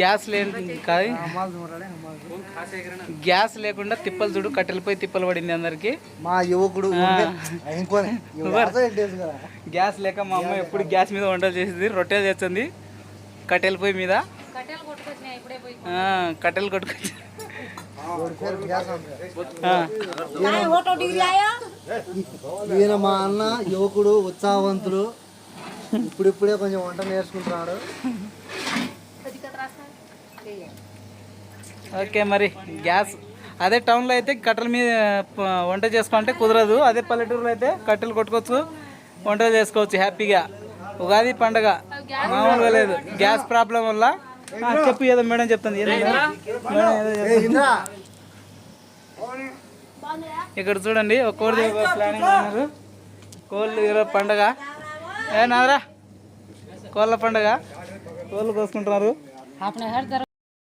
Gas gas లేకుండా తిప్పలు చూడు, కట్టెలపై తిప్పలు పడింది అందరికి. మా యువకుడు గ్యాస్ లేక మా అమ్మ ఎప్పుడు గ్యాస్ మీద వంటలు చేసేది, రొట్టెలు చేస్తుంది కట్టెల పొయ్యి మీద. కట్టెలు కొట్టుకొచ్చి ఈయన మా అన్న యువకుడు, ఉత్సాహవంతుడు, ఇప్పుడిప్పుడే కొంచెం వంట నేర్చుకుంటున్నాడు. ఓకే, మరి గ్యాస్ అదే టౌన్లో అయితే కట్టెల మీద వంట చేసుకుంటే కుదరదు, అదే పల్లెటూరులో అయితే కట్టెలు కొట్టుకోవచ్చు, వంటలు చేసుకోవచ్చు హ్యాపీగా. ఉగాది పండగ మామూలుగా లేదు గ్యాస్ ప్రాబ్లం వల్ల. చెప్పు, ఏదో మేడం చెప్తుంది. ఇక్కడ చూడండి, ఒక కోడి ప్లానింగ్ ఉన్నారు. కోళ్ళు ఈరోజు పండగ. నాదరా కోళ్ళ పండగ, కోళ్ళు కోసుకుంటున్నారు.